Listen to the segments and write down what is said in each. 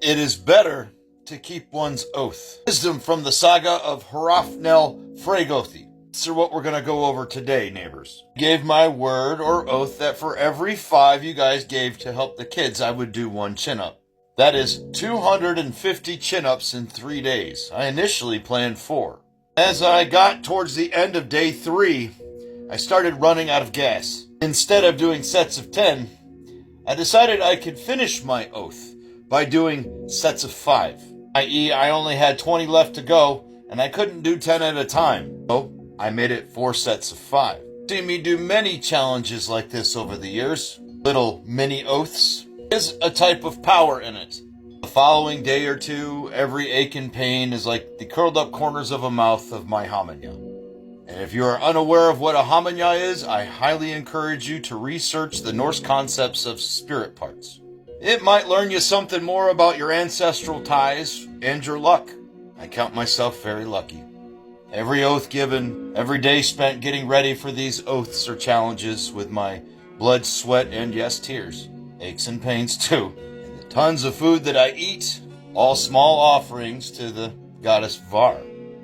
It is better to keep one's oath. Wisdom from the saga of Hrafnel Fregothi. These are what we're going to go over today, neighbors. I gave my word or oath that for every 5 you guys gave to help the kids, I would do 1 chin-up. That is 250 chin-ups in 3 days. I initially planned 4. As I got towards the end of day 3, I started running out of gas. Instead of doing sets of 10, I decided I could finish my oath by doing sets of 5. I.e., I only had 20 left to go, and I couldn't do 10 at a time. So I made it 4 sets of 5. You've seen me do many challenges like this over the years. Little mini oaths. There's a type of power in it. The following day or 2, every ache and pain is like the curled up corners of a mouth of my Hamanya. And if you are unaware of what a Hamanya is, I highly encourage you to research the Norse concepts of spirit parts. It might learn you something more about your ancestral ties and your luck. I count myself very lucky. Every oath given, every day spent getting ready for these oaths or challenges with my blood, sweat, and yes, tears. Aches and pains too. And the tons of food that I eat, all small offerings to the goddess Var.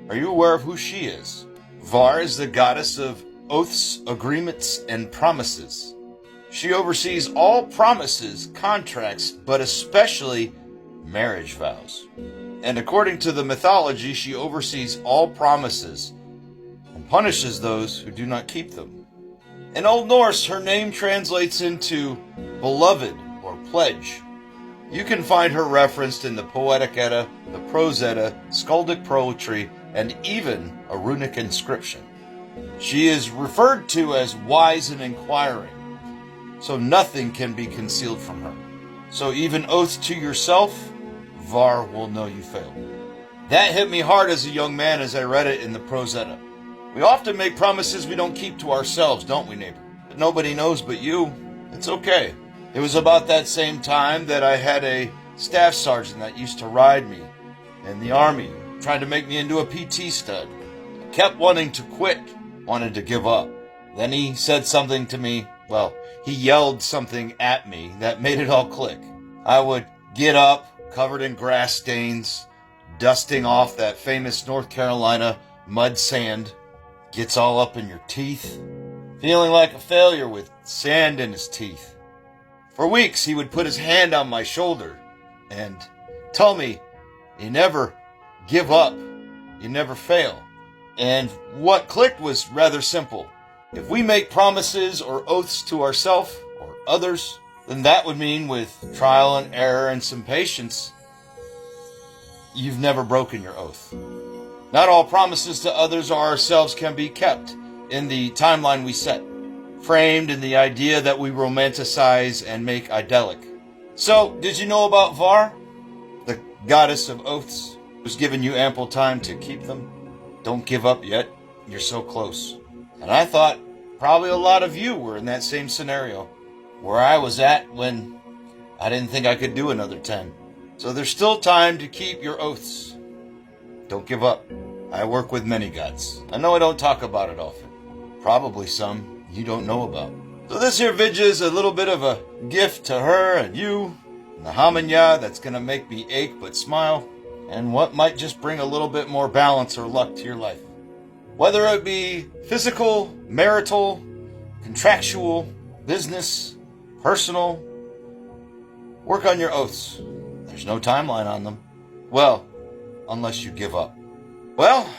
Are you aware of who she is? Var is the goddess of oaths, agreements, and promises. She oversees all promises, contracts, but especially marriage vows. And according to the mythology, she oversees all promises and punishes those who do not keep them. In Old Norse, her name translates into beloved or pledge. You can find her referenced in the Poetic Edda, the Prose Edda, skaldic poetry, and even a runic inscription. She is referred to as wise and inquiring. So nothing can be concealed from her. So even oaths to yourself, Var will know you failed. That hit me hard as a young man as I read it in the Prose Edda. We often make promises we don't keep to ourselves, don't we, neighbor? But nobody knows but you. It's okay. It was about that same time that I had a staff sergeant that used to ride me in the army, trying to make me into a PT stud. I kept wanting to quit, wanted to give up. Then he said something to me. Well, he yelled something at me that made it all click. I would get up, covered in grass stains, dusting off that famous North Carolina mud sand. Gets all up in your teeth, feeling like a failure with sand in his teeth. For weeks, he would put his hand on my shoulder and tell me, you never give up, you never fail. And what clicked was rather simple. If we make promises or oaths to ourselves or others, then that would mean with trial and error and some patience, you've never broken your oath. Not all promises to others or ourselves can be kept in the timeline we set, framed in the idea that we romanticize and make idyllic. So, did you know about Var, the goddess of oaths, who's given you ample time to keep them? Don't give up yet. You're so close. And I thought probably a lot of you were in that same scenario, where I was at when I didn't think I could do another 10. So there's still time to keep your oaths. Don't give up. I work with many gods. I know I don't talk about it often. Probably some you don't know about. So this here vidya is a little bit of a gift to her and you, and the Hamanya that's going to make me ache but smile, and what might just bring a little bit more balance or luck to your life. Whether it be physical, marital, contractual, business, personal, work on your oaths. There's no timeline on them. Well, unless you give up. Well,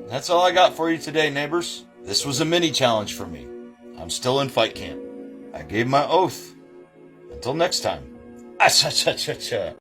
that's all I got for you today, neighbors. This was a mini challenge for me. I'm still in fight camp. I gave my oath. Until next time. Ah-cha-cha-cha-cha.